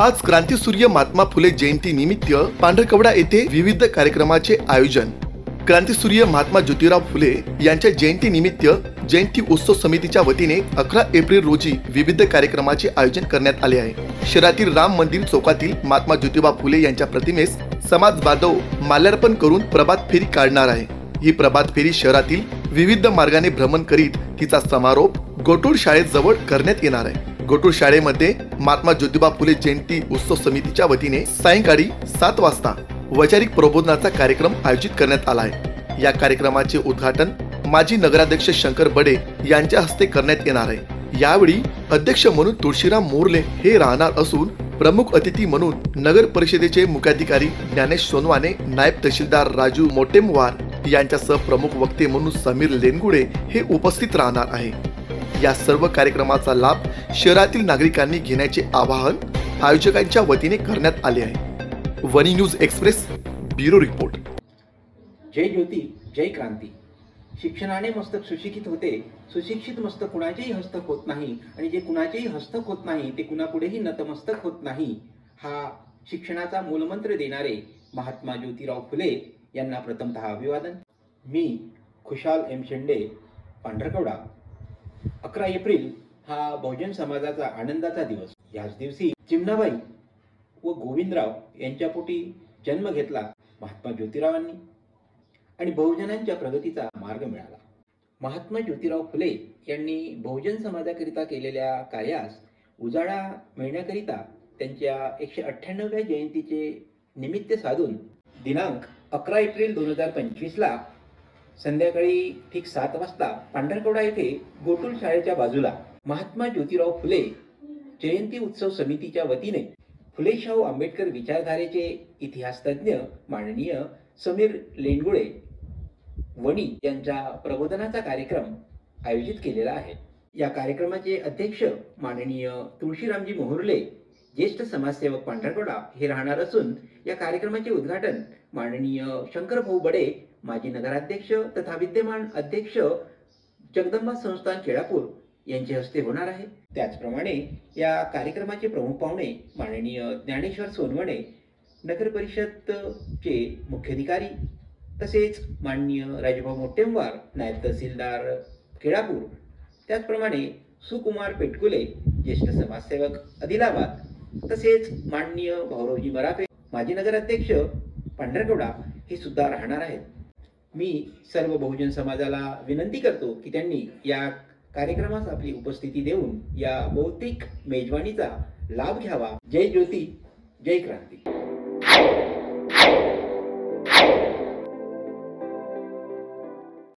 आज क्रांतीसूर्य महात्मा फुले जयंती निमित्त पांढरकवडा येथे विविध कार्यक्रमाचे आयोजन। क्रांतीसूर्य महात्मा ज्योतिराव फुले यांच्या जयंती निमित्त जयंती उत्सव समितीच्या वतीने 11 एप्रिल रोजी विविध कार्यक्रमाचे आयोजन करण्यात आले आहे। शहरातील राम मंदिर चौकातील महात्मा ज्योतिबा फुले यांच्या प्रतिमेस समाज बांधव माल्यार्पण करून प्रभात फेरी काढणार आहे। ही प्रभात फेरी शहरातील विविध मार्गाने भ्रमण करीत तिचा समारोप गोटूर शाळेजवळ करण्यात येणार आहे। गोटूर शाळेमध्ये महात्मा ज्योतिबा फुले जयंती उत्सव समितीच्या वतीने सायंकाळी 7 वाजता वैचारिक प्रबोधनाचा कार्यक्रम आयोजित करण्यात आला आहे। या कार्यक्रमाचे उद्घाटन माजी नगराध्यक्ष शंकर बडे यांच्या हस्ते करण्यात येणार आहे। यावेळी अध्यक्ष म्हणून तुळशीराम मोर्ले हे राहणार असून प्रमुख अतिथी म्हणून नगर परिषदेचे मुख्याधिकारी ज्ञानेश सोनवाने, नायब तहसीलदार राजू मोटेमवार यांच्यासह प्रमुख वक्ते म्हणून समीर लेनगुडे हे उपस्थित राहणार आहे। या सर्व कार्यक्रमाचा लाभ शहरातील नागरिकांनी घेण्याचे आवाहन आयोजकांच्या वतीने करण्यात आले आहे। वनी न्यूज एक्सप्रेस ब्युरो रिपोर्ट। जय ज्योती जय क्रांती। शिक्षणाने मस्तक सुशिक्षित होते, सुशिक्षित मस्तक कुणाचेही हस्तक होत नाही आणि जे कुणाचेही हस्तक होत नाही ते कुणापुढेही नतमस्तक होत नाही। हा शिक्षणाचा मूलमंत्र देणारे महात्मा ज्योतिराव फुले यांना प्रथमतः अभिवादन। मी खुशाल एम शेंडे, पांढरकवडा। 11 एप्रिल हा बहुजन समाजाचा आनंदाचा दिवस। याच दिवशी चिमणाबाई व गोविंदराव यांच्या पोटी जन्म घेतला महात्मा ज्योतिरावांनी आणि बहुजनांच्या प्रगतीचा मार्ग मिळाला। महात्मा ज्योतिराव फुले यांनी बहुजन समाजाकरिता केलेल्या कार्यास उजाळा मिळण्याकरिता त्यांच्या 198व्या जयंतीचे निमित्त साधून दिनांक 11 एप्रिल 2025 ला संध्याकाळी ठीक 7 वाजता पांढरकवडा येथे गोटूर शाळेच्या बाजूला महात्मा ज्योतिराव फुले जयंती उत्सव समितीच्या वतीने फुले शाहू आंबेडकर विचारधारेचे इतिहासतज्ञ माननीय समीर लेनगुडे वणी यांचा प्रबोधनाचा कार्यक्रम आयोजित केलेला आहे। या कार्यक्रमाचे अध्यक्ष माननीय तुळशीरामजी मोहर्ले, ज्येष्ठ समाजसेवक पांढरकवडा हे राहणार असून या कार्यक्रमाचे उद्घाटन माननीय शंकरभाऊ बडे, माजी नगराध्यक्ष तथा विद्यमान अध्यक्ष जगदंबा संस्थान केळापूर यांचे हस्ते होणार आहे। त्याचप्रमाणे या कार्यक्रमाचे प्रमुख पाहुणे माननीय ज्ञानेश्वर सोनवणे, नगर परिषदचे मुख्याधिकारी तसेच माननीय राजूभाऊ मोटेमवार, नायब तहसीलदार केळापूर, त्याचप्रमाणे सुकुमार पेटकुले, ज्येष्ठ समाजसेवक आदिलाबाद, तसेच माननीय भाऊरावजी मराठे, माजी नगराध्यक्ष पांढरकवडा हे सुद्धा राहणार आहेत। मी सर्व बहुजन समाजाला विनंती करतो की त्यांनी या कार्यक्रमास आपली उपस्थिती देऊन या बौद्धिक मेजवानीचा लाभ घ्यावा। जय ज्योती जय क्रांती।